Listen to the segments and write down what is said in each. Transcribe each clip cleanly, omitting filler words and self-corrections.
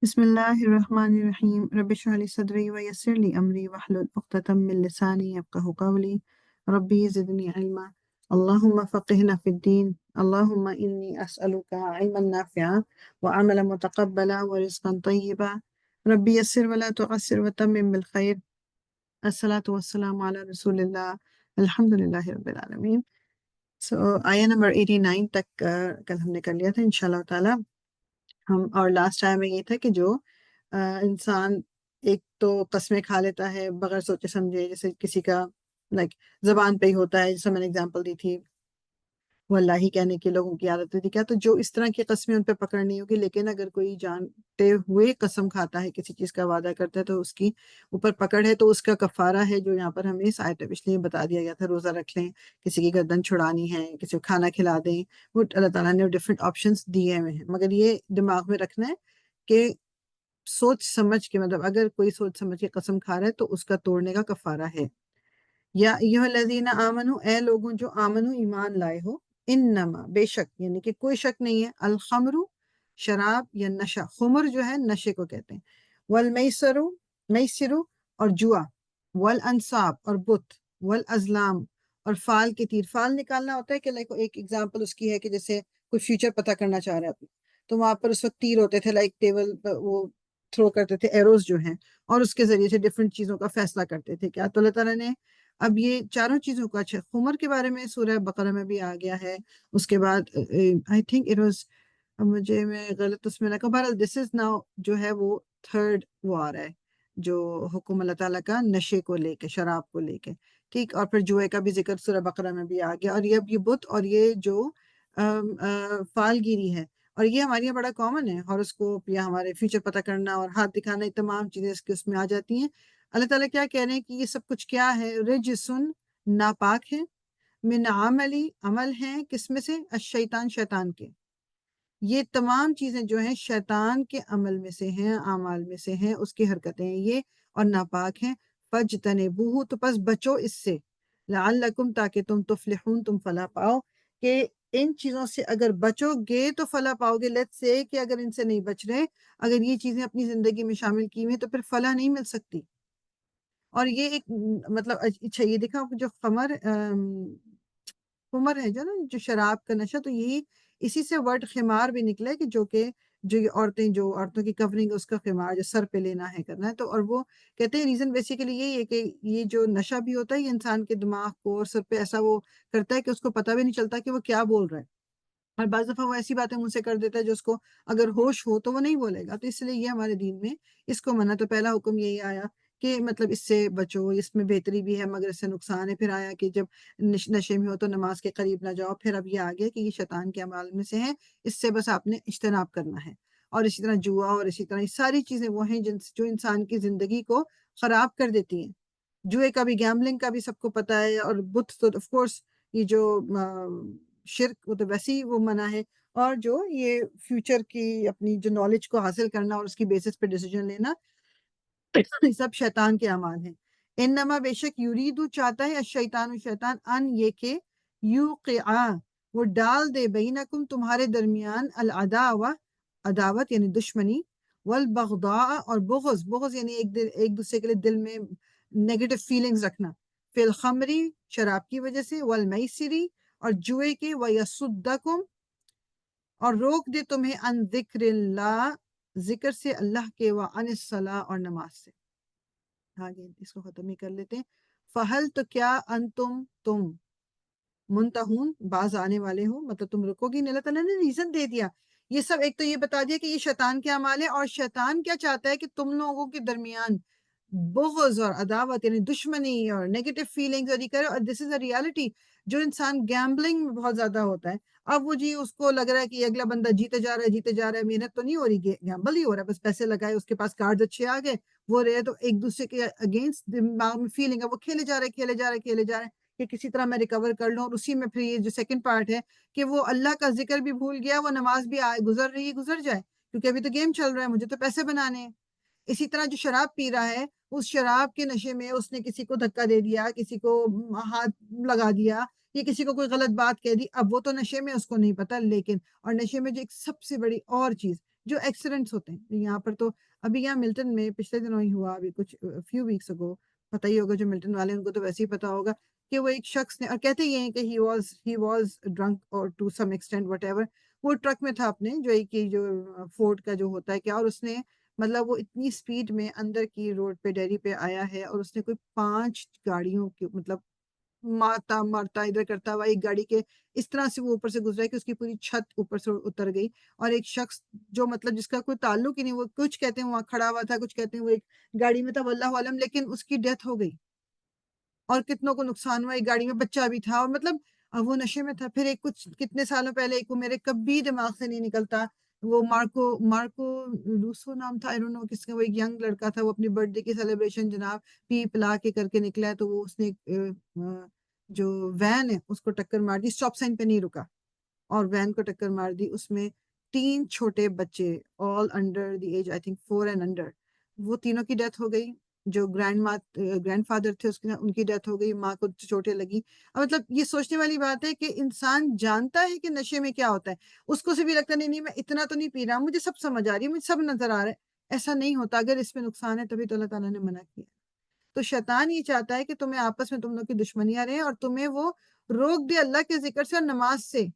بسم الله الرحمن الرحيم رب اشرح لي صدري ويسر لي أمري واحلل عقدة من لساني يفقه قولي ربي زدني علما اللهم فقهنا في الدين اللهم إني أسألك علما نافعا وعملا متقبلا ورزقا طيبا ربي يسر ولا تعسر وتمم بالخير الصلاة والسلام على رسول الله الحمد لله رب العالمين. So آية نمبر 89 تک کل ہم نے کر لیا تھا انشاءاللہ تعالی. ہم اور لاسٹ ٹائم میں یہ تھا کہ جو انسان ایک تو قسمیں کھا لیتا ہے بغیر سوچے سمجھے، جیسے کسی کا لائک زبان پہ ہی ہوتا ہے، جیسے میں نے اگزامپل دی تھی وہ اللہ ہی کہنے کی لوگوں کی عادت ہوتی کیا، تو جو اس طرح کی قسمیں ان پہ پکڑنی ہوگی. لیکن اگر کوئی جانتے ہوئے قسم کھاتا ہے، کسی چیز کا وعدہ کرتا ہے، تو اس کی اوپر پکڑ ہے، تو اس کا کفارہ ہے جو یہاں پر ہمیں اس آیت پچھلے میں بتا دیا گیا تھا. روزہ رکھ لیں، کسی کی گردن چھڑانی ہے، کسی کو کھانا کھلا دیں، وہ اللہ تعالیٰ نے ڈفرینٹ آپشنس دیے ہوئے ہیں. مگر یہ دماغ میں رکھنا ہے کہ سوچ سمجھ کے، مطلب اگر کوئی سوچ سمجھ کے قسم کھا رہا ہے تو اس کا توڑنے کا کفارہ ہے. یا ایھا الذین آمنو، اے لوگوں جو آمنو ایمان لائے ہو، انما بے شک، یعنی کہ کوئی شک نہیں ہے، الخمر شراب یا نشہ، خمر جو ہے نشے کو کہتے ہیں، والمیسر میسر اور جوا، والانصاب اور بت، والازلام اور فال کے تیر. فال نکالنا ہوتا ہے کہ لائک ایک ایگزامپل اس کی ہے کہ جیسے کوئی فیوچر پتہ کرنا چاہ رہا ہے تو وہاں پر اس وقت تیر ہوتے تھے، لائک ٹیبل وہ تھرو کرتے تھے ایروز جو ہیں، اور اس کے ذریعے سے ڈفرینٹ چیزوں کا فیصلہ کرتے تھے. کیا تو اللہ تعالیٰ نے اب یہ چاروں چیزوں کا اچھا خمر کے بارے میں سورہ بقرہ میں بھی آ گیا ہے. اس کے بعد آئی تھنک اٹ واز، مجھے میں غلط اس میں نہ کہوں، بہرحال دس از ناؤ جو ہے وہ تھرڈ وہ آ رہا ہے جو حکم اللہ تعالیٰ کا نشے کو لے کے، شراب کو لے کے، ٹھیک. اور پھر جوئے کا بھی ذکر سورہ بقرہ میں بھی آ گیا. اور یہ بت اور یہ جو فال گیری ہے، اور یہ ہمارے یہاں بڑا کامن ہے، ہاروسکوپ یا ہمارے فیوچر پتہ کرنا اور ہاتھ دکھانا، یہ تمام چیزیں اس میں آ جاتی ہیں. اللہ تعالیٰ کیا کہہ رہے ہیں کہ یہ سب کچھ کیا ہے؟ رجسن، ناپاک ہے، من عملی، عمل ہیں کس میں سے؟ الشیطان، شیطان کے. یہ تمام چیزیں جو ہیں شیطان کے عمل میں سے ہیں، اعمال میں سے ہیں، اس کی حرکتیں ہیں یہ، اور ناپاک ہیں. فاجتنبوہ، تو پس بچو اس سے، لعلکم، تاکہ تم تفلحون، تم فلاح پاؤ. کہ ان چیزوں سے اگر بچو گے تو فلاح پاؤ گے. لیٹس سے کہ اگر ان سے نہیں بچ رہے، اگر یہ چیزیں اپنی زندگی میں شامل کی ہوئی ہیں، تو پھر فلاح نہیں مل سکتی. اور یہ ایک مطلب اچھا یہ دیکھا جو خمر ہے جو شراب کا نشہ، تو یہی اسی سے ورڈ خمار بھی نکلا ہے کہ جو یہ عورتوں کی کورنگ، اس کا خمار جو سر پہ لینا ہے، کرنا ہے. تو اور وہ کہتے ہیں ریزن بیسیکلی یہی ہے کہ یہ جو نشہ بھی ہوتا ہے یہ انسان کے دماغ کو اور سر پہ ایسا وہ کرتا ہے کہ اس کو پتہ بھی نہیں چلتا کہ وہ کیا بول رہا ہے. اور بعض دفعہ وہ ایسی باتیں مجھ سے کر دیتا ہے جو اس کو اگر ہوش ہو تو وہ نہیں بولے گا. تو اس لیے یہ ہمارے دین میں اس کو منع. تو پہلا حکم یہی آیا کہ مطلب اس سے بچو، اس میں بہتری بھی ہے مگر اس سے نقصان ہے. پھر آیا کہ جب نشے میں ہو تو نماز کے قریب نہ جاؤ. پھر اب یہ آ گیا کہ یہ شیطان کے اعمال میں سے ہیں، اس سے بس آپ نے اجتناب کرنا ہے. اور اسی طرح جوا، اور اسی طرح یہ ساری چیزیں وہ ہیں جو انسان کی زندگی کو خراب کر دیتی ہیں. جوئے کا بھی، گیملنگ کا بھی سب کو پتہ ہے. اور بت تو آف کورس یہ جو شرک، وہ تو ویسے ہی وہ منع ہے. اور جو یہ فیوچر کی اپنی جو نالج کو حاصل کرنا اور اس کی بیسس پہ ڈیسیجن لینا، یہ سب شیطان کے اعمال ہیں. انما بے شک یریدو چاہتا ہے الشیطان، شیطان، ان یہ کہ یوقع وہ ڈال دے بینکم تمہارے درمیان العداوہ، عداوت یعنی دشمنی، والبغضاء اور بغض، بغض یعنی ایک دوسرے کے لیے دل میں نیگیٹو فیلنگز رکھنا، فی الخمری شراب کی وجہ سے، والمیسری اور جوئے کے، ویصدکم اور روک دے تمہیں، ان ذکر اللہ ذکر سے اللہ کے، وعن الصلاۃ اور نماز سے. آگے اس کو ختم ہی کر لیتے ہیں. فہل تو کیا تم منتہون باز آنے والے ہو، مطلب تم رکو گی نہیں. اللہ تعالیٰ نے ریزن دے دیا. یہ سب ایک تو یہ بتا دیا کہ یہ شیطان کے اعمال ہے، اور شیطان کیا چاہتا ہے کہ تم لوگوں کے درمیان بغض اور عداوت یعنی دشمنی اور نیگیٹو فیلنگز اور یہ کرے. اور دس از اے ریالٹی. جو انسان گیمبلنگ میں بہت زیادہ ہوتا ہے، اب وہ جی اس کو لگ رہا ہے کہ اگلا بندہ جیتے جا رہا ہے، محنت تو نہیں ہو رہی، گیمبل ہی ہو رہا ہے، بس پیسے لگائے، اس کے پاس کارڈ اچھے آ گئے، وہ رہے، تو ایک دوسرے کے اگینسٹ دماغ میں فیلنگ ہے، وہ کھیلے جا رہے کہ کسی طرح میں ریکور کر لوں. اور اسی میں پھر یہ جو سیکنڈ پارٹ ہے کہ وہ اللہ کا ذکر بھی بھول گیا، وہ نماز بھی گزر رہی ہے، گزر جائے کیونکہ ابھی تو گیم چل رہا ہے، مجھے تو پیسے بنانے ہیں. اسی طرح جو شراب پی رہا ہے، اس شراب کے نشے میں اس نے کسی کو دھکا دے دیا، کسی کو ہاتھ لگا دیا، یا کسی کو کوئی غلط بات کہہ دی. اب وہ تو نشے میں اس کو نہیں پتا، لیکن اور نشے میں جو ایک سب سے بڑی اور چیز جو ایکسیڈنٹس ہوتے ہیں یہاں پر، تو ابھی یہاں ملٹن میں پچھلے دنوں ہی ہوا، ابھی کچھ فیو ویکس اگو، پتہ ہی ہوگا جو ملٹن والے ان کو تو ویسے ہی پتا ہوگا کہ وہ ایک شخص نے، اور کہتے یہ ہیں کہ ہی واز ڈرنک اور ٹو سم ایکسٹینٹ وٹ ایور، وہ ٹرک میں تھا اپنے جو ایک جو فورڈ کا جو ہوتا ہے کیا، اور اس نے مطلب وہ اتنی سپیڈ میں اندر کی روڈ پہ ڈیری پہ آیا ہے، اور اس نے کوئی 5 گاڑیوں کی مطلب مارتا مارتا ادھر کرتا ہوا ایک گاڑی کے اس طرح سے وہ اوپر سے گزرا کہ اس کی پوری چھت اوپر سے اتر گئی، اور ایک شخص جو مطلب جس کا کوئی تعلق ہی نہیں، وہ کچھ کہتے ہیں وہاں کھڑا ہوا تھا، کچھ کہتے ہیں وہ ایک گاڑی میں تھا، واللہ عالم، لیکن اس کی ڈیتھ ہو گئی، اور کتنوں کو نقصان ہوا، ایک گاڑی میں بچہ بھی تھا، اور مطلب وہ نشے میں تھا۔ پھر ایک کچھ کتنے سالوں پہلے ایک وہ میرے کبھی دماغ سے نہیں نکلتا، وہ مارکو روسو نام تھا، I don't know کس کا، وہ ایک ینگ لڑکا تھا، وہ اپنی برتھ ڈے کی سیلیبریشن جناب پی پلا کے کر کے نکلا ہے، تو وہ اس نے جو وین ہے اس کو ٹکر مار دی، اسٹاپ سائن پہ نہیں رکا اور وین کو ٹکر مار دی، اس میں 3 چھوٹے بچے all under the age I think 4 and under, وہ تینوں کی ڈیتھ ہو گئی، جو گرینڈ فادر تھے ان کی ڈیتھ ہو گئی، ماں کو چوٹیں لگی۔ مطلب یہ سوچنے والی بات ہے کہ انسان جانتا ہے کہ نشے میں کیا ہوتا ہے، اس کو سے بھی لگتا نہیں میں اتنا تو نہیں پی رہا، مجھے سب سمجھ آ رہی ہے، مجھے سب نظر آ رہا ہے، ایسا نہیں ہوتا، اگر اس میں نقصان ہے تبھی تو اللہ تعالیٰ نے منع کیا۔ تو شیطان یہ چاہتا ہے کہ تمہیں آپس میں تم لوگ کی دشمنیاں رہیں اور تمہیں وہ روک دے اللہ کے ذکر سے اور نماز سے۔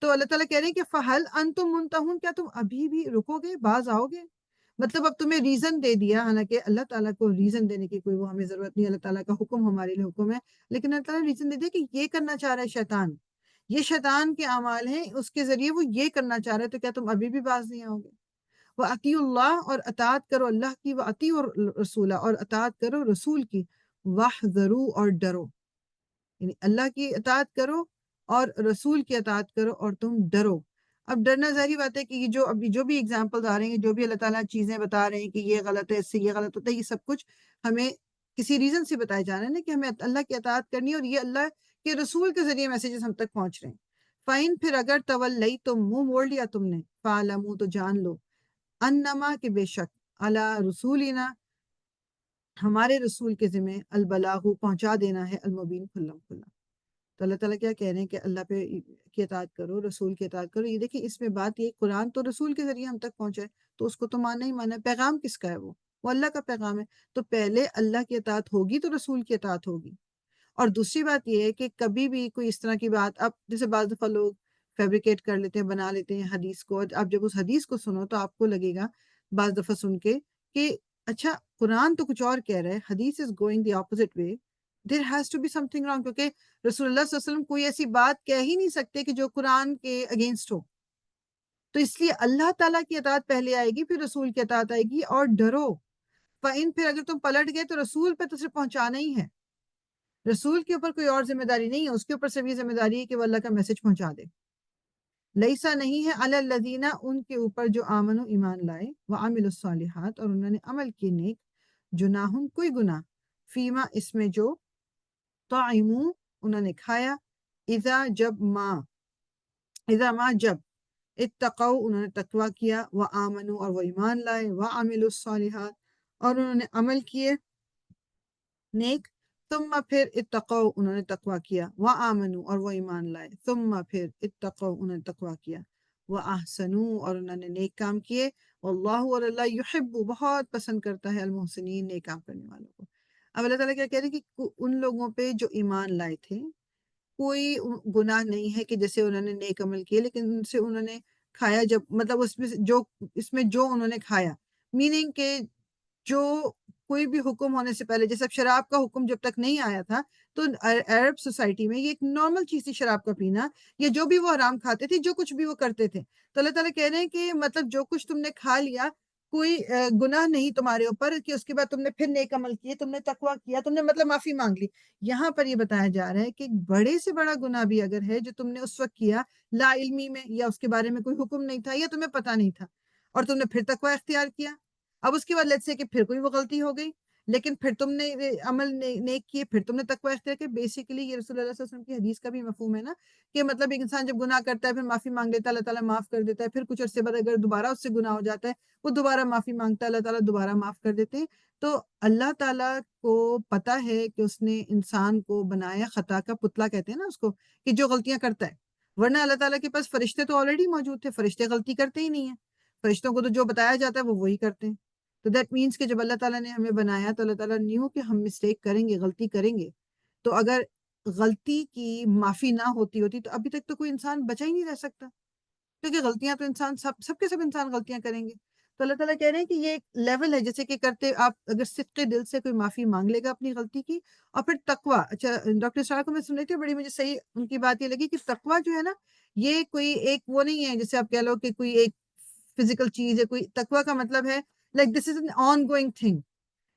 تو اللہ تعالیٰ کہہ رہے ہیں کہ فہل انتم منتہون، کیا تم ابھی بھی رکو گے، باز آؤ گے؟ مطلب اب تمہیں ریزن دے دیا، حالانکہ اللہ تعالیٰ کو ریزن دینے کی کوئی وہ ہمیں ضرورت نہیں، اللہ تعالیٰ کا حکم ہمارے لیے حکم ہے، لیکن اللہ تعالیٰ نے ریزن دے دیا کہ یہ کرنا چاہ رہا ہے شیطان، یہ شیطان کے اعمال ہیں، اس کے ذریعے وہ یہ کرنا چاہ رہا ہے، تو کیا تم ابھی بھی باز نہیں آؤ گے؟ وَأَطِيعُوا اللَّهَ، اور اطاعت کرو اللہ کی، وَأَطِيعُوا الرَّسُولَ، اور اطاعت کرو رسول کی، وَاحْذَرُوا، اور ڈرو، یعنی اللہ کی اطاعت کرو اور رسول کی اطاعت کرو اور تم ڈرو۔ اب ڈرنا ظاہری بات ہے کہ یہ جو بھی اگزامپل آ رہے ہیں، جو بھی اللہ تعالیٰ چیزیں بتا رہے ہیں کہ یہ غلط ہے، اس سے یہ غلط ہوتا ہے، یہ سب کچھ ہمیں کسی ریزن سے بتائے جا رہے ہیں نا، کہ ہمیں اللہ کی اطاعت کرنی ہے، اور یہ اللہ کے رسول کے ذریعے میسیجز ہم تک پہنچ رہے ہیں۔ فَإِن، پھر اگر تَوَلَّيْتُم، منہ موڑ لیا تم نے، فَاعْلَمُوا، تو جان لو، انما، کہ بے شک، علی رسولنا، ہمارے رسول کے ذمہ، البلاغ، پہنچا دینا ہے، المبین، کھلا کھلا۔ تو اللہ تعالیٰ کیا کہہ رہے ہیں کہ اللہ پہ کی اطاعت کرو، رسول کی اطاعت کرو۔ یہ دیکھیں اس میں بات یہ، قرآن تو رسول کے ذریعے ہم تک پہنچا ہے، تو اس کو تو ماننا ہی ماننا ہے۔ پیغام کس کا ہے؟ وہ اللہ کا پیغام ہے، تو پہلے اللہ کی اطاعت ہوگی تو رسول کی اطاعت ہوگی۔ اور دوسری بات یہ ہے کہ کبھی بھی کوئی اس طرح کی بات، اب جیسے بعض دفعہ لوگ فیبریکیٹ کر لیتے ہیں، بنا لیتے ہیں حدیث کو، آپ جب اس حدیث کو سنو تو آپ کو لگے گا بعض دفعہ سن کے کہ اچھا قرآن تو کچھ اور کہہ رہا ہے، حدیث is going the opposite way, there has to be سم تھنگ رانگ، کیونکہ رسول اللہ صلی اللہ علیہ وسلم کوئی ایسی بات کہہ ہی نہیں سکتے کہ جو قرآن کے اگینسٹ ہو، تو اس لیے اللہ تعالیٰ کی اطاعت پہلے آئے گی، پھر رسول کی اطاعت آئے گی، اور ڈرو۔ فَإِن، پھر اگر تم پلٹ گئے تو رسول پہ تو صرف پہنچانا ہی ہے، رسول کے اوپر کوئی اور ذمہ داری نہیں ہے، اس کے اوپر صرف یہ ذمہ داری ہے کہ وہ اللہ کا میسج پہنچا دے۔ لیسا، نہیں ہے، علی الذین، ان کے اوپر جو آمنوا، ایمان لائے، وعملوا الصالحات، اور انہوں نے عمل کی نیک، جناح، کوئی گناہ، فیما، اس میں جو، طعموا، انہوں نے کھایا، اذا ما، جب، اتقوا، انہوں نے تقوی کیا، وآمنوا، اور وہ ایمان لائے، وعملوا الصالحات، اور انہوں نے عمل کیے نیک، ثم، پھر، اتقوا، انہوں نے تقوی کیا، وآمنوا، اور وہ ایمان لائے، ثم، پھر، اتقوا، انہوں نے تقوی کیا، واحسنوا، اور انہوں نے نیک کام کیے، واللہ، اور اللہ، یحب، بہت پسند کرتا ہے، المحسنین، نیک کام کرنے والوں کو۔ اب اللہ تعالیٰ کیا کہہ رہے ہیں کہ ان لوگوں پہ جو ایمان لائے تھے، کوئی گناہ نہیں ہے کہ جیسے انہوں نے نیک عمل کیے لیکن ان سے انہوں نے کھایا، جب مطلب اس میں جو انہوں نے کھایا، میننگ کہ جو کوئی بھی حکم ہونے سے پہلے، جیسے اب شراب کا حکم جب تک نہیں آیا تھا تو عرب سوسائٹی میں یہ ایک نارمل چیز تھی شراب کا پینا، یا جو بھی وہ حرام کھاتے تھے، جو کچھ بھی وہ کرتے تھے، تو اللہ تعالیٰ کہہ رہے ہیں کہ مطلب جو کچھ تم نے کھا لیا، کوئی گناہ نہیں تمہارے اوپر کہ اس کے بعد تم نے پھر نیک عمل کیے، تم نے تقویٰ کیا، تم نے مطلب معافی مانگ لی۔ یہاں پر یہ بتایا جا رہا ہے کہ بڑے سے بڑا گناہ بھی اگر ہے جو تم نے اس وقت کیا لا علمی میں، یا اس کے بارے میں کوئی حکم نہیں تھا، یا تمہیں پتہ نہیں تھا، اور تم نے پھر تقویٰ اختیار کیا، اب اس کے بعد لیٹس سے کہ پھر کوئی وہ غلطی ہو گئی، لیکن پھر تم نے عمل نیک کیے، پھر تم نے تقویٰ اختیار کیا، بیسیکلی یہ رسول اللہ صلی اللہ علیہ وسلم کی حدیث کا بھی مفہوم ہے نا، کہ مطلب ایک انسان جب گناہ کرتا ہے پھر معافی مانگ لیتا ہے، اللہ تعالیٰ معاف کر دیتا ہے، پھر کچھ عرصے بعد اگر دوبارہ اس سے گناہ ہو جاتا ہے، وہ دوبارہ معافی مانگتا ہے، اللہ تعالیٰ دوبارہ معاف کر دیتے ہیں۔ تو اللہ تعالیٰ کو پتا ہے کہ اس نے انسان کو بنایا، خطا کا پتلا کہتے ہیں نا اس کو، کہ جو غلطیاں کرتا ہے، ورنہ اللہ تعالیٰ کے پاس فرشتے تو آلریڈی موجود تھے، فرشتے غلطی کرتے ہی نہیں ہیں، فرشتوں کو تو جو بتایا جاتا ہے وہ وہی کرتے ہیں. تو دیٹ مینس کہ جب اللہ تعالیٰ نے ہمیں بنایا تو اللہ تعالیٰ نیو کہ ہم مسٹیک کریں گے، غلطی کریں گے. تو اگر غلطی کی معافی نہ ہوتی تو ابھی تک تو کوئی انسان بچا ہی نہیں رہ سکتا، کیونکہ غلطیاں تو انسان سب کے سب انسان غلطیاں کریں گے. تو اللہ تعالیٰ کہہ رہے ہیں کہ یہ ایک لیول ہے، جیسے کہ کرتے آپ اگر صدقے دل سے کوئی معافی مانگ لے گا اپنی غلطی کی. اور پھر تقویٰ، اچھا ڈاکٹر اسرار کو میں سن رہی تھی، بڑی مجھے صحیح ان کی بات یہ لگی کہ تقویٰ جو ہے نا، یہ کوئی ایک وہ نہیں ہے جیسے آپ کہہ لو کہ کوئی ایک فزیکل چیز ہے. کوئی تقویٰ کا مطلب ہے like this is an ongoing thing,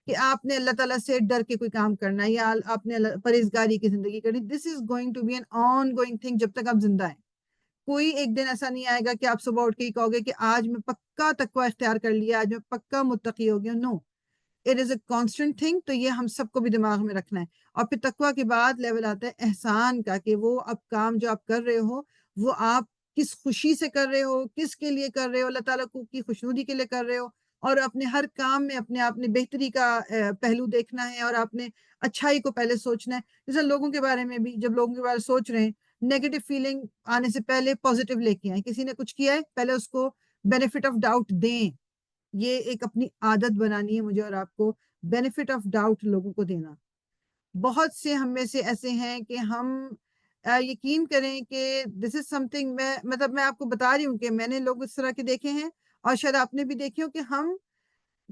کہ آپ نے اللہ تعالیٰ سے ڈر کے کوئی کام کرنا ہے یا آپ نے پرہیزگاری کی زندگی کرنی. This is going to be an ongoing thing جب تک آپ زندہ ہیں. کوئی ایک دن ایسا نہیں آئے گا کہ آپ صبح اٹھ کے ہی کہو گے کہ آج میں پکا تقویٰ اختیار کر لیا، آج میں پکا متقی ہو گیا. No, it is a constant thing. تو یہ ہم سب کو بھی دماغ میں رکھنا ہے. اور پھر تقویٰ کے بعد لیول آتا ہے احسان کا، کہ وہ اب کام جو آپ کر رہے ہو وہ آپ کس خوشی سے کر رہے ہو، کس کے لیے کر رہے ہو، اللہ تعالیٰ کو کی خوشنودی کے لیے کر رہے ہو. اور اپنے ہر کام میں اپنے آپ نے بہتری کا پہلو دیکھنا ہے، اور آپ نے اچھائی کو پہلے سوچنا ہے. جیسے لوگوں کے بارے میں بھی جب لوگوں کے بارے میں سوچ رہے ہیں، نیگیٹو فیلنگ آنے سے پہلے پازیٹیو لے کے آئیں. کسی نے کچھ کیا ہے پہلے اس کو بینیفٹ آف ڈاؤٹ دیں. یہ ایک اپنی عادت بنانی ہے مجھے اور آپ کو، بینیفٹ آف ڈاؤٹ لوگوں کو دینا. بہت سے ہم میں سے ایسے ہیں کہ ہم یقین کریں کہ دس از سم تھنگ، میں آپ کو بتا رہی ہوں کہ میں نے لوگ اس طرح کے دیکھے ہیں، اور شاید آپ نے بھی دیکھے ہو، کہ ہم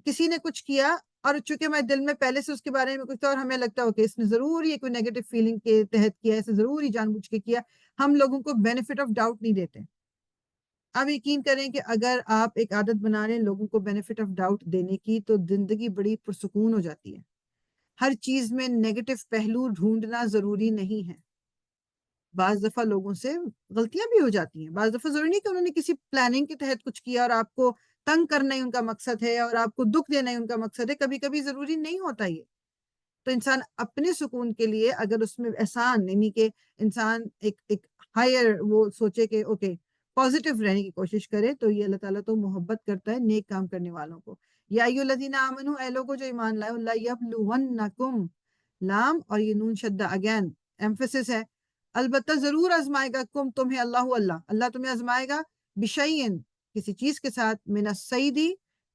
کسی نے کچھ کیا اور چونکہ ہمارے دل میں پہلے سے اس کے بارے میں کچھ تھا، اور ہمیں لگتا ہے کہ اس نے ضرور یہ کوئی نیگیٹو فیلنگ کے تحت کیا، اسے ضرور ہی جان بوجھ کے کیا. ہم لوگوں کو بینیفٹ آف ڈاؤٹ نہیں دیتے. آپ یقین کریں کہ اگر آپ ایک عادت بنا رہے ہیں لوگوں کو بینیفٹ آف ڈاؤٹ دینے کی، تو زندگی بڑی پرسکون ہو جاتی ہے. ہر چیز میں نیگیٹو پہلو ڈھونڈنا ضروری نہیں ہے. بعض دفعہ لوگوں سے غلطیاں بھی ہو جاتی ہیں. بعض دفعہ ضروری نہیں کہ انہوں نے کسی پلاننگ کے تحت کچھ کیا اور آپ کو تنگ کرنا ہی ان کا مقصد ہے اور آپ کو دکھ دینا ہی ان کا مقصد ہے. کبھی کبھی ضروری نہیں ہوتا یہ. تو انسان اپنے سکون کے لیے اگر اس میں احسان، یعنی کہ انسان ایک ہائر وہ سوچے کہ اوکے پازیٹیو رہنے کی کوشش کرے، تو یہ اللہ تعالیٰ تو محبت کرتا ہے نیک کام کرنے والوں کو. یا ایھا الذین آمنوا، اے لوگوں جو ایمان لائے، لا یبلونکم، لام اور یہ نون شدہ اگین ایمفسس ہے، البتہ ضرور آزمائے گا تمہیں اللہ تمہیں آزمائے گا بشیئن کسی چیز کے ساتھ، من الصیدی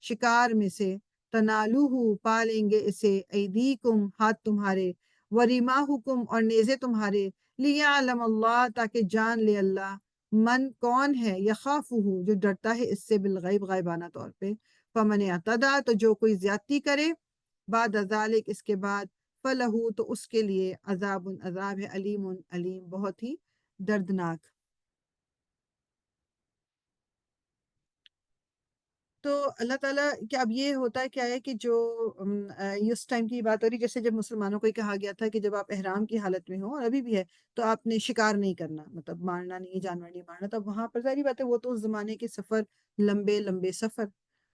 شکار میں سے، تنالوہ پا لیں گے اسے، ایدیکم ہاتھ تمہارے، وریماحکم اور نیزے تمہارے، لیعلم اللہ تاکہ جان لے اللہ، من کون ہے، یخافہ جو ڈرتا ہے اس سے، بالغیب غائبانہ طور پہ، فمن اعتدی تو جو کوئی زیادتی کرے، بعد ذالک اس کے بعد، فلہ تو اس کے لیے عذاب عذاب ہے، علیم علیم بہت ہی دردناک. تو اللہ تعالیٰ کہ اب یہ ہوتا ہے کیا ہے کہ جو اس ٹائم کی بات ہو رہی، جیسے جب مسلمانوں کو یہ کہا گیا تھا کہ جب آپ احرام کی حالت میں ہو، اور ابھی بھی ہے، تو آپ نے شکار نہیں کرنا، مطلب مارنا نہیں، جانور نہیں مارنا. تو وہاں پر ظاہری بات ہے وہ تو اس زمانے کے سفر، لمبے لمبے سفر،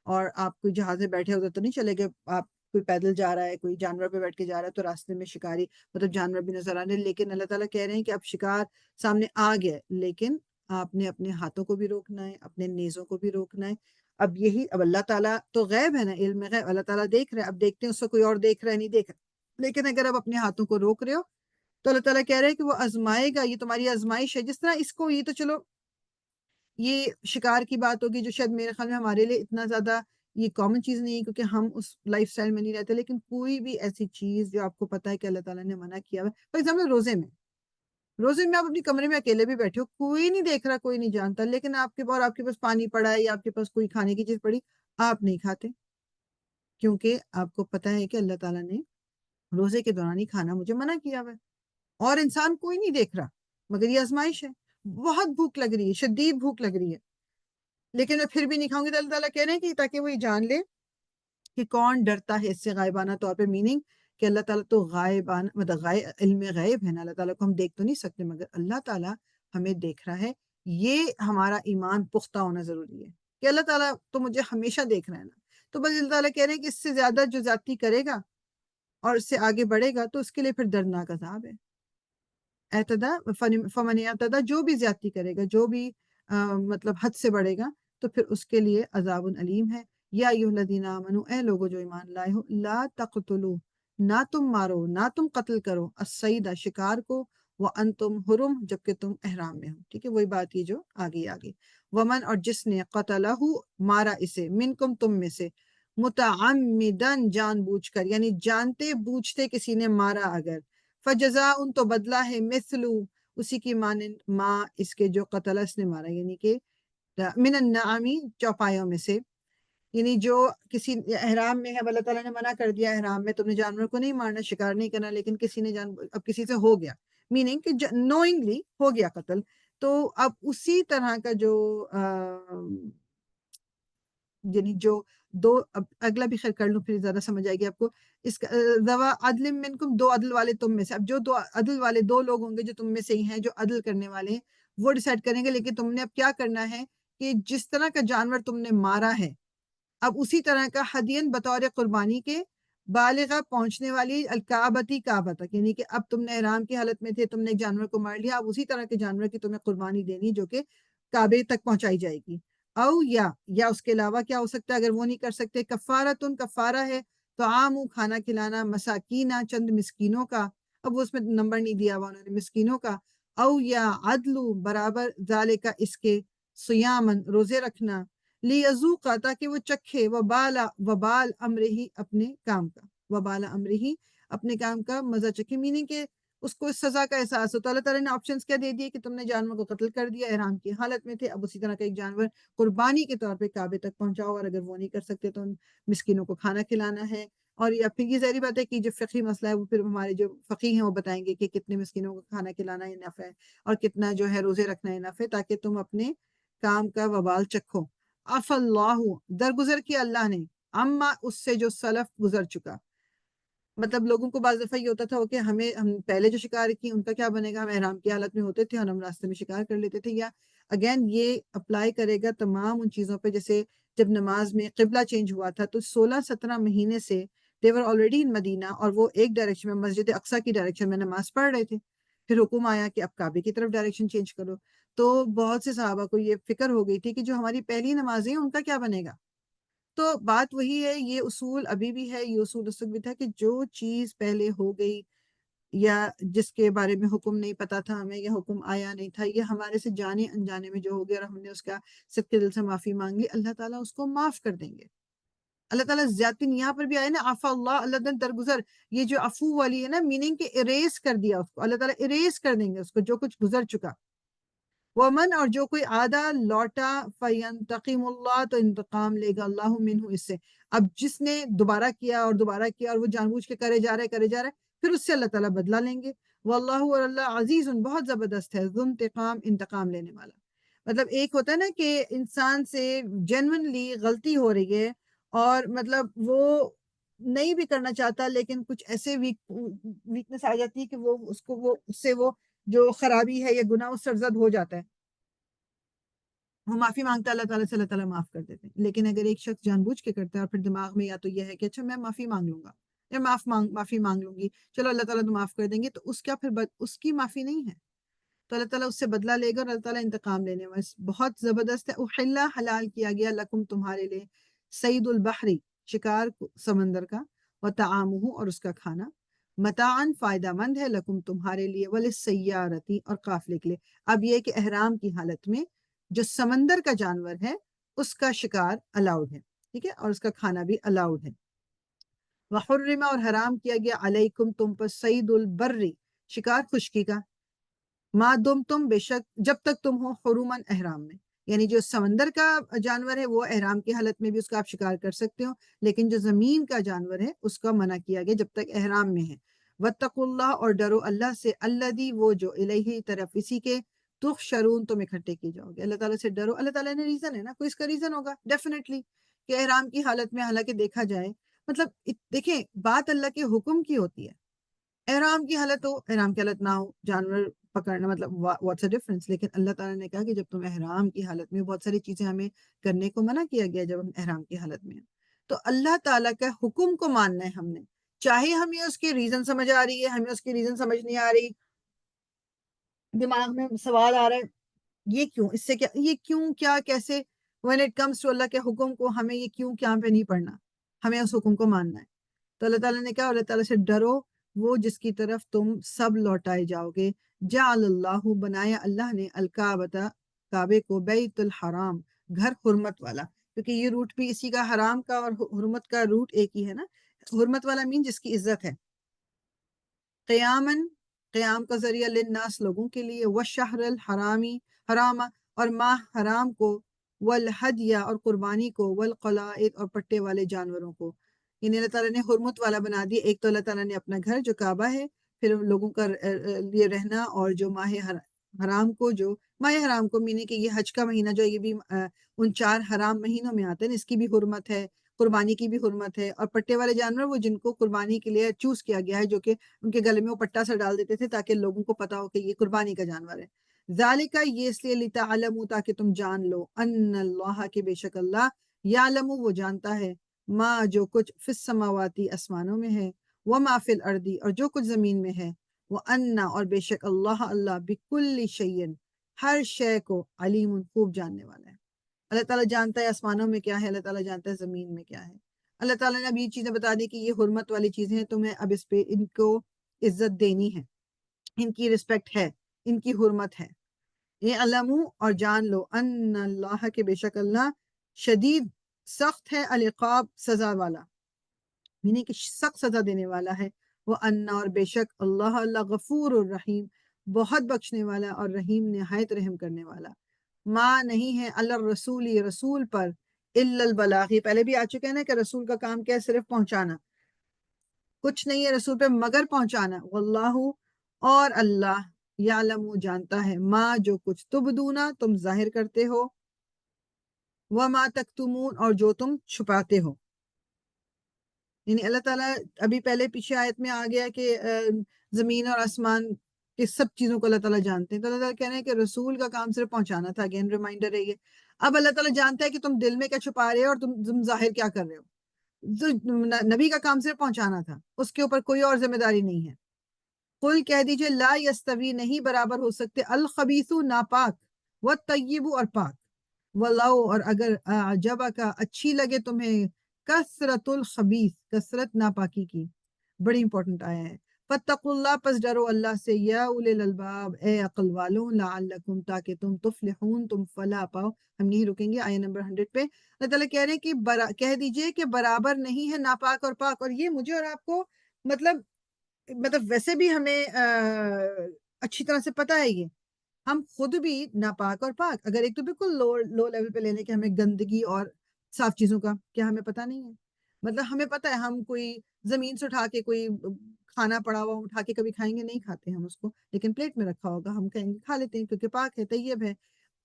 اور آپ کوئی جہاز میں بیٹھے ہوتے تو نہیں چلے گئے. آپ کوئی پیدل جا رہا ہے، کوئی جانور پہ بیٹھ کے جا رہا ہے، تو راستے میں شکاری مطلب جانور بھی نظر آنے. لیکن اللہ تعالیٰ کہہ رہے ہیں کہ اب شکار سامنے آ گیا، لیکن آپ نے اپنے ہاتھوں کو بھی روکنا ہے، اپنے نیزوں کو بھی روکنا ہے. اب اللہ تعالیٰ تو غیب ہے نا، علم غیب، اللہ تعالیٰ دیکھ رہے ہیں. اب دیکھتے ہیں اس کو کوئی اور دیکھ رہا ہے نہیں دیکھ رہا، لیکن اگر آپ اپنے ہاتھوں کو روک رہے ہو تو اللہ تعالیٰ کہہ رہے ہیں کہ وہ آزمائے گا. یہ تمہاری آزمائش ہے. جس طرح اس کو یہ تو چلو یہ شکار کی بات ہوگی جو شاید میرے خیال میں ہمارے لیے اتنا زیادہ یہ کامن چیز نہیں ہے کیونکہ ہم اس لائف سٹائل میں نہیں رہتے. لیکن کوئی بھی ایسی چیز جو آپ کو پتا ہے کہ اللہ تعالیٰ نے منع کیا ہے، فار ایگزامپل روزے میں آپ اپنی کمرے میں اکیلے بھی بیٹھے ہو، کوئی نہیں دیکھ رہا، کوئی نہیں جانتا، لیکن آپ کے پاس پانی پڑا ہے یا آپ کے پاس کوئی کھانے کی چیز پڑی، آپ نہیں کھاتے کیونکہ آپ کو پتا ہے کہ اللہ تعالیٰ نے روزے کے دوران ہی کھانا مجھے منع کیا ہوا ہے، اور انسان کوئی نہیں دیکھ رہا، مگر یہ آزمائش ہے. بہت بھوک لگ رہی ہے، شدید بھوک لگ رہی ہے، لیکن میں پھر بھی نہیں کھاؤں گی. تو اللہ تعالیٰ کہہ رہے ہیں کہ تاکہ وہ یہ جان لے کہ کون ڈرتا ہے اس سے غائبانہ طور پہ. میننگ کہ اللہ تعالیٰ تو غائبانہ مطلب علم غیب ہے نا، اللہ تعالیٰ کو ہم دیکھ تو نہیں سکتے، مگر اللہ تعالیٰ ہمیں دیکھ رہا ہے. یہ ہمارا ایمان پختہ ہونا ضروری ہے کہ اللہ تعالیٰ تو مجھے ہمیشہ دیکھ رہا ہے نا. تو بس اللہ تعالیٰ کہہ رہے ہیں کہ اس سے زیادہ جو زیادتی کرے گا اور اس سے آگے بڑھے گا تو اس کے لیے پھر دردناک عذاب ہے. اعتدا فمن اعتدا جو بھی زیادتی کرے گا، جو بھی مطلب حد سے بڑھے گا، تو پھر اس کے لیے عذاب علیم ہے. یا ایھا الذین آمنو، اے لوگو جو ایمان لائے ہو، لا تقتلوا نہ تم مارو، نہ تم قتل کرو، الصید شکار کو، وَأَنْتُمْ حرم جبکہ تم احرام میں ہو. ٹھیک ہے، وہی بات یہ جو آگے ومن اور جس نے قتلہ مارا اسے منکم تم میں سے متعمدن جان بوجھ کر، یعنی جانتے بوجھتے کسی نے مارا اگر، فجزاء تو بدلہ ہے مثلو اسی کی مانند ما اس کے جو قتل اس نے مارا، یعنی کہ من النعمی چوپایوں میں سے، یعنی جو کسی احرام میں ہے، اللہ تعالیٰ نے منع کر دیا احرام میں تم نے جانور کو نہیں مارنا، شکار نہیں کرنا، لیکن کسی نے اب کسی سے ہو گیا، میننگ کہ نوئنگلی ہو گیا قتل، تو اب اسی طرح کا جو یعنی جو دو، اب اگلا بھی خیر کر لوں پھر زیادہ سمجھ آئے گی آپ کو. اس کا ذوا عدل منکم، دو عدل والے تم میں سے. اب جو دو عدل والے دو لوگ ہوں گے جو تم میں سے ہی ہیں، جو عدل کرنے والے ہیں، وہ ڈیسائیڈ کریں گے. لیکن تم نے اب کیا کرنا ہے کہ جس طرح کا جانور تم نے مارا ہے، اب اسی طرح کا ہدین بطور قربانی کے بالغہ پہنچنے والی الکعبتی کعبہ تک، یعنی کہ اب تم نے احرام کی حالت میں تھے، تم نے ایک جانور کو مار لیا، اب اسی طرح کے جانور کی تمہیں قربانی دینی جو کہ کعبے تک پہنچائی جائے گی. او یا اس کے علاوہ کیا ہو سکتا ہے اگر وہ نہیں کر سکتے، کفارتن کفارہ ہے، تو عام کھانا کھلانا مساکینہ چند مسکینوں کا، اب وہ اس میں نمبر نہیں دیا ہوا انہوں نے، مسکینوں کا. او یا عدل برابر ذالک اس کے، سیامن روزے رکھنا، لیذوقا تاکہ وہ چکھے وبال امرہی اپنے کام کا، وبال امرہی اپنے کام کا مزہ چکھے، میننگ کہ اس کو اس سزا کا احساس ہو. تو اللہ تعالیٰ نے آپشنز کیا دے دیے کہ تم نے جانور کو قتل کر دیا، احرام کی حالت میں تھے، اب اسی طرح کا ایک جانور قربانی کے طور پہ کعبے تک پہنچاؤ، اور اگر وہ نہیں کر سکتے تو ان مسکینوں کو کھانا کھلانا ہے. اور یا پھر یہ ظاہری بات ہے کہ جو فقہی مسئلہ ہے وہ پھر ہمارے جو فقیہ ہیں وہ بتائیں گے کہ کتنے مسکینوں کو کھانا کھلانا انف ہے اور کتنا جو ہے روزے رکھنا انف ہے، تاکہ تم اپنے کام کا وبال چکھو. عف اللہ درگزر کیا اللہ نے، اما اس سے جو سلف گزر چکا. مطلب لوگوں کو بعض دفعہ یہ ہوتا تھا کہ ہم پہلے جو شکار کی ان کا کیا بنے گا، ہم احرام کی حالت میں ہوتے تھے اور ہم راستے میں شکار کر لیتے تھے. یا اگین یہ اپلائی کرے گا تمام ان چیزوں پہ، جیسے جب نماز میں قبلہ چینج ہوا تھا تو 16-17 مہینے سے they were already in مدینہ، اور وہ ایک ڈائریکشن میں مسجد اقصیٰ کی ڈائریکشن میں نماز پڑھ رہے تھے. پھر حکم آیا کہ اب کعبے کی طرف ڈائریکشن چینج کرو، تو بہت سے صحابہ کو یہ فکر ہو گئی تھی کہ جو ہماری پہلی نمازیں ہیں ان کا کیا بنے گا. تو بات وہی ہے، یہ اصول ابھی بھی ہے، یہ اصول اس وقت بھی تھا کہ جو چیز پہلے ہو گئی یا جس کے بارے میں حکم نہیں پتا تھا ہمیں یا حکم آیا نہیں تھا، یہ ہمارے سے جانے انجانے میں جو ہو گیا اور ہم نے اس کا صدقے دل سے معافی مانگ لی، اللہ تعالیٰ اس کو معاف کر دیں گے. اللہ تعالیٰ زیادتی یہاں پر بھی آئے نا، عفا اللہ، اللہ تعالیٰ درگزر، یہ جو عفو والی ہے نا، میننگ کہ اریز کر دیا اس کو، اللہ تعالیٰ اریز کر دیں گے اس کو جو کچھ گزر چکا. ومن اور جو کوئی آدھا لوٹا فینتقم اللہ تو انتقام لے گا اللہ منہ اس سے. اب جس نے دوبارہ کیا اور وہ جان بوجھ کے کرے جا رہے پھر اس سے اللہ تعالیٰ بدلہ لیں گے. واللہ اور اللہ عزیز بہت زبردست ہے، ذو انتقام انتقام لینے والا. مطلب ایک ہوتا ہے نا کہ انسان سے جینونلی غلطی ہو رہی ہے اور مطلب وہ نہیں بھی کرنا چاہتا، لیکن کچھ ایسے ویکنس آ جاتی ہے کہ وہ اس سے وہ جو خرابی ہے یا گناہ اس سرزد ہو جاتا ہے، وہ معافی مانگتا ہے اللہ تعالیٰ سے، اللہ تعالیٰ معاف کر دیتے ہیں. لیکن اگر ایک شخص جان بوجھ کے کرتا ہے اور پھر دماغ میں یا تو یہ ہے کہ اچھا میں معافی مانگ لوں گا یا معافی مانگ لوں گی، چلو اللہ تعالیٰ تو معاف کر دیں گے، تو اس کا پھر اس کی معافی نہیں ہے، تو اللہ تعالیٰ اس سے بدلہ لے گا اور اللہ تعالیٰ انتقام لینے والا بہت زبردست ہے. احلّ حلال کیا گیا لکم تمہارے لیے، صید البحری شکار سمندر کا، وطعامہ اور اس کا کھانا، متاعن فائدہ مند ہے، لکم تمہارے لیے، وللسیارتی اور قافلے کے لیے. اب یہ کہ احرام کی حالت میں جو سمندر کا جانور ہے اس کا شکار الاؤڈ ہے، ٹھیک ہے، اور اس کا کھانا بھی الاؤڈ ہے. وحرم اور حرام کیا گیا علیکم تم پر صید البری شکار خشکی کا، ما دم تم بے شک جب تک تم ہو حرومن احرام میں، یعنی جو سمندر کا جانور ہے وہ احرام کی حالت میں بھی اس کا آپ شکار کر سکتے ہو، لیکن جو زمین کا جانور ہے اس کا منع کیا گیا جب تک احرام میں ہے. واتقوا اللہ اور ڈرو اللہ سے، الذی وہ جو الیہ طرف اسی کے تحشرون تم اکٹھے کی جاؤ گے. اللہ تعالیٰ سے ڈرو، اللہ تعالیٰ نے ریزن ہے نا، کوئی اس کا ریزن ہوگا ڈیفینیٹلی کہ احرام کی حالت میں حالانکہ دیکھا جائے، مطلب دیکھیں بات اللہ کے حکم کی ہوتی ہے. احرام کی حالت ہو، احرام کی حالت نہ ہو، جانور پکڑنا مطلب واٹس اے ڈفرنس. لیکن اللہ تعالیٰ نے کہا کہ جب تم احرام کی حالت میں، بہت ساری چیزیں ہمیں کرنے کو منع کیا گیا جب ہم احرام کی حالت میں ہیں، تو اللہ تعالیٰ کا حکم کو ماننا ہے ہم نے، چاہے ہمیں اس کی ریزن سمجھ آ رہی ہے، ہمیں اس کی ریزن سمجھ نہیں آ رہی، دماغ میں سوال آ رہا ہے یہ کیوں، اس سے کیا، یہ کیوں، کیا، کیسے. when it comes to اللہ کے حکم کو ہمیں یہ کیوں کیا پہ نہیں پڑھنا، ہمیں اس حکم کو ماننا ہے. تو اللہ تعالیٰ نے کہا اللہ تعالیٰ سے ڈرو، وہ جس کی طرف تم سب لوٹائے جاؤ گے. جعل اللہ، بنایا اللہ نے، الکعبۃ، کعبے کو، بیت الحرام، گھر حرمت والا، کیونکہ یہ روٹ بھی اسی کا، حرام کا اور حرمت کا روٹ ایک ہی ہے نا. حرمت والا مین جس کی عزت ہے. قیامن، قیام کا ذریعہ، للناس، لوگوں کے لیے، والشہر الحرامی، حرام، اور ماہ حرام کو، والہدیہ، اور قربانی کو، والقلائد، اور پٹے والے جانوروں کو. یعنی اللہ تعالیٰ نے حرمت والا بنا دیا. ایک تو اللہ تعالیٰ نے اپنا گھر جو کعبہ ہے، پھر ان لوگوں کا لیے رہنا، اور جو ماہ حرام کو، جو ماہ حرام کو مینی کہ یہ حج کا مہینہ جو یہ بھی ان 4 حرام مہینوں میں آتے ہیں، اس کی بھی حرمت ہے، قربانی کی بھی حرمت ہے. اور پٹے والے جانور وہ جن کو قربانی کے لیے چوز کیا گیا ہے، جو کہ ان کے گلے میں وہ پٹا سا ڈال دیتے تھے تاکہ لوگوں کو پتا ہو کہ یہ قربانی کا جانور ہے. ذالکا، یہ اس لیے، لتعلموا، تاکہ تم جان لو، ان اللہ، کے بے شک اللہ، یعلم، وہ جانتا ہے، ما، جو کچھ، فی السماواتی، آسمانوں میں ہے، وما فی الارض، اور جو کچھ زمین میں ہے، وان، اور بے شک اللہ، اللہ، بکل شیء، ہر شے کو، علیم، خوب جاننے والا ہے. اللہ تعالیٰ جانتا ہے آسمانوں میں کیا ہے، اللہ تعالیٰ جانتا ہے زمین میں کیا ہے. اللہ تعالیٰ نے اب یہ چیزیں بتا دی کہ یہ حرمت والی چیزیں ہیں، تمہیں اب اس پہ ان کو عزت دینی ہے، ان کی رسپیکٹ ہے، ان کی حرمت ہے. یہ علمو، اور جان لو، ان اللہ، کے بے شک اللہ، شدید، سخت ہے، العقاب، سزا والا، یعنی کہ سخت سزا دینے والا ہے. وہ انا، اور بے شک اللہ، اللہ، غفور الرحیم، بہت بخشنے والا، اور رحیم، نہایت رحم کرنے والا. ما، نہیں ہے، الرسول، رسول پر، الا البلاغ، پہلے بھی آ چکے ہیں نا کہ رسول کا کام کیا ہے، صرف پہنچانا. کچھ نہیں ہے رسول پہ مگر پہنچانا. واللہ، اور اللہ، یعلم، جانتا ہے، ما، جو کچھ، تبدونا، تم ظاہر کرتے ہو، وما تکتمون، اور جو تم چھپاتے ہو. یعنی اللہ تعالیٰ ابھی پہلے پیچھے آیت میں آ گیا کہ زمین اور آسمان کے سب چیزوں کو اللہ تعالیٰ جانتے ہیں. تو اللہ تعالیٰ کہہ رہے ہیں کہ رسول کا کام صرف پہنچانا تھا. اگین ریمائنڈر ہے یہ. اب اللہ تعالیٰ جانتا ہے کہ تم دل میں کیا چھپا رہے ہو اور تم ظاہر کیا کر رہے ہو. نبی کا کام صرف پہنچانا تھا، اس کے اوپر کوئی اور ذمہ داری نہیں ہے. قل، کہہ دیجئے، لا یستوی، نہیں برابر ہو سکتے، الخبیث، ناپاک، والطیب، اور پاک، ولو، اور اگر، اعجبک، اچھی لگے تمہیں، کثرت الخبیث، کثرت ناپاکی کی. بڑی امپورٹنٹ آیا ہے. فاتقوا اللہ، پس ڈرو اللہ سے، یا اولی الالباب، اے عقل والوں، لعلکم، تاکہ تم، تفلحون، تم فلاح پاؤ. ہم یہی رکیں گے آیہ نمبر 100 پہ. اللہ تعالیٰ کہہ رہے ہیں کہ کہہ دیجئے کہ برابر نہیں ہے ناپاک اور پاک. اور یہ مجھے اور آپ کو مطلب ویسے بھی ہمیں اچھی طرح سے پتہ ہے. یہ ہم خود بھی ناپاک اور پاک، اگر ایک تو بالکل لو لیول پہ لینے کے ہمیں گندگی اور صاف چیزوں کا کیا ہمیں پتہ نہیں ہے. مطلب ہمیں پتہ ہے، ہم کوئی زمین سے اٹھا کے کوئی کھانا پڑا ہوا اٹھا کے کبھی کھائیں گے، نہیں کھاتے ہم اس کو، لیکن پلیٹ میں رکھا ہوگا ہم کہیں گے کھا لیتے ہیں کیونکہ پاک ہے، طیب ہے.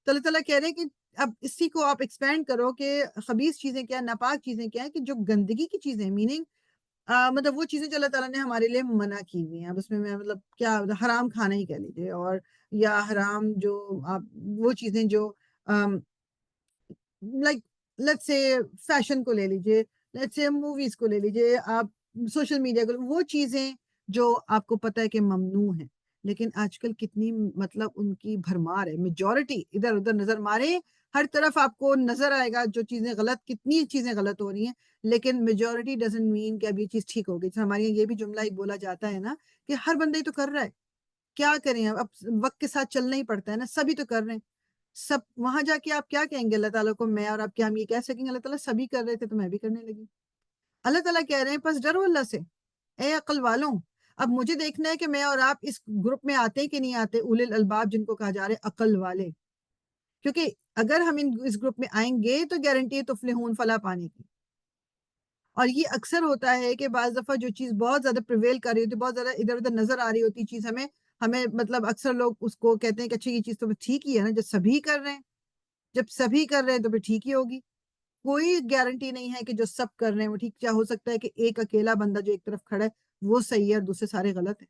تو اللہ تعالیٰ کہہ رہے ہیں کہ اب اسی کو آپ ایکسپینڈ کرو کہ خبیث چیزیں کیا، ناپاک چیزیں کیا ہیں، کہ جو گندگی کی چیزیں، میننگ مطلب وہ چیزیں جو اللہ تعالیٰ نے ہمارے لیے منع کی ہوئی ہیں. اب اس میں مطلب کیا حرام کھانا ہی کہہ لیجیے، اور یا حرام جو آپ وہ چیزیں جو لائک لیٹس سے فیشن کو لے لیجیے، لیٹس سے موویز کو لے لیجیے، آپ سوشل میڈیا کو، وہ چیزیں جو آپ کو پتہ ہے کہ ممنوع ہیں. لیکن آج کل کتنی مطلب ان کی بھرمار ہے، میجورٹی ادھر ادھر نظر مارے، ہر طرف آپ کو نظر آئے گا جو چیزیں غلط، کتنی چیزیں غلط ہو رہی ہیں. لیکن میجورٹی ڈزنٹ مین کہ اب یہ چیز ٹھیک ہوگی. ہمارے یہاں یہ بھی جملہ ایک بولا جاتا ہے نا کہ ہر بندہ ہی تو کر رہا ہے، کیا کریں، اب وقت کے ساتھ چلنا ہی پڑتا ہے نا، سبھی تو کر رہے ہیں. سب وہاں جا کے آپ کیا کہیں گے اللہ تعالیٰ کو، میں اور آپ کیا ہم یہ کہہ سکیں گے اللہ تعالیٰ سبھی کر رہے تھے تو میں بھی کرنے لگی. اللہ تعالیٰ کہہ رہے ہیں پس ڈرو اللہ سے، اے عقل والوں. اب مجھے دیکھنا ہے کہ میں اور آپ اس گروپ میں آتے کہ نہیں آتے، اولل الالباب جن کو کہا جا رہا ہے عقل والے. کیونکہ اگر ہم اس گروپ میں آئیں گے تو گارنٹی ہے تفلحون، فلاح پانے کی. اور یہ اکثر ہوتا ہے کہ بعض دفعہ جو چیز بہت زیادہ پریویل کر رہی ہوتی ہے، بہت زیادہ ادھر ادھر نظر آ رہی ہوتی چیز، ہمیں مطلب اکثر لوگ اس کو کہتے ہیں کہ اچھا یہ چیز تو ٹھیک ہی ہے نا، جب سبھی کر رہے ہیں، جب سبھی کر رہے ہیں تو پھر ٹھیک ہی ہوگی. کوئی گارنٹی نہیں ہے کہ جو سب کر رہے ہیں وہ ٹھیک. کیا ہو سکتا ہے کہ ایک اکیلا بندہ جو ایک طرف کھڑا ہے وہ صحیح ہے اور دوسرے سارے غلط ہیں.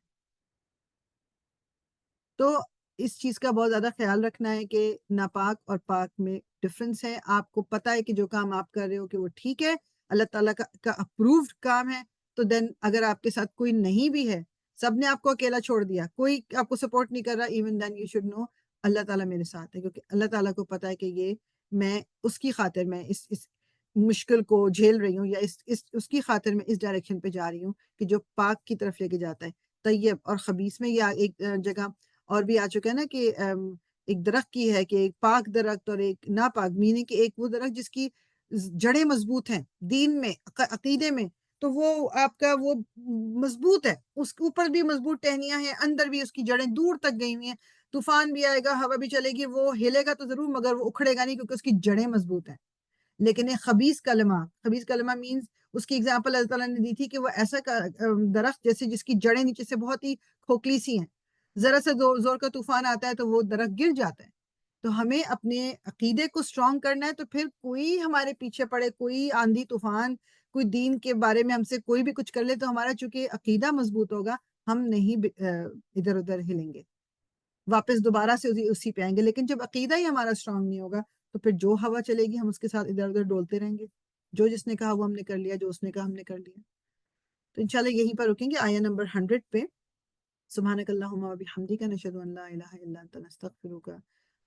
تو اس چیز کا بہت زیادہ خیال رکھنا ہے کہ ناپاک اور پاک میں ڈفرنس ہے. آپ کو پتا ہے کہ جو کام آپ کر رہے ہو کہ وہ ٹھیک ہے، اللہ تعالیٰ کا اپرووڈ کام ہے، تو دین اگر آپ کے ساتھ کوئی نہیں بھی ہے، سب نے آپ کو اکیلا چھوڑ دیا، کوئی آپ کو سپورٹ نہیں کر رہا، even then you should know Allah تعالیٰ میرے ساتھ ہے. کیونکہ اللہ تعالیٰ کو پتا ہے کہ یہ میں اس کی خاطر میں اس مشکل کو جھیل رہی ہوں، یا اس کی خاطر میں اس ڈائریکشن پہ جا رہی ہوں کہ جو پاک کی طرف لے کے جاتا ہے. طیب اور خبیث میں یا ایک جگہ اور بھی آ چکا ہے نا کہ ایک درخت کی ہے کہ ایک پاک درخت اور ایک ناپاک، میننگ کہ ایک وہ درخت جس کی جڑیں مضبوط ہیں دین میں، عقیدے میں، تو وہ آپ کا وہ مضبوط ہے، اس کے اوپر بھی مضبوط ٹہنیاں ہیں، اندر بھی اس کی جڑیں دور تک گئی ہوئی ہیں. طوفان بھی آئے گا، ہوا بھی چلے گی، وہ ہلے گا تو ضرور مگر وہ اکھڑے گا نہیں کیونکہ اس کی جڑیں مضبوط ہیں. لیکن ایک خبیث کلمہ مینز اس کی اگزامپل اللہ تعالیٰ نے دی تھی کہ وہ ایسا درخت جیسے جس کی جڑیں نیچے سے بہت ہی کھوکھلی سی ہیں، ذرا سا زور کا طوفان آتا ہے تو وہ درخت گر جاتا ہے. تو ہمیں اپنے عقیدے کو اسٹرانگ کرنا ہے، تو پھر کوئی ہمارے پیچھے پڑے، کوئی آندھی طوفان، کوئی دین کے بارے میں ہم سے کوئی بھی کچھ کر لے، تو ہمارا چونکہ عقیدہ مضبوط ہوگا، ہم نہیں ادھر ادھر ہلیں گے، واپس دوبارہ سے اسی پہ آئیں گے. لیکن جب عقیدہ ہی ہمارا اسٹرانگ نہیں ہوگا تو پھر جو ہوا چلے گی ہم اس کے ساتھ ادھر ادھر ڈولتے رہیں گے، جو جس نے کہا وہ ہم نے کر لیا، جو اس نے کہا ہم نے کر لیا. تو انشاءاللہ یہیں پر رکیں گے، آیہ نمبر 100 پہ. سبحانک اللہم و بحمدک، نشہد ان لا الہ الا انت، نستغفرک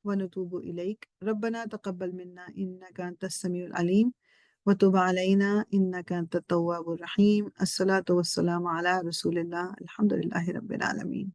ونتوب الیک. ربنا تقبل منا انک انت السمیع العلیم وتب علینا انک انت التواب الرحیم. الصلاۃ والسلام علی رسول اللہ، الحمد للہ رب العالمین.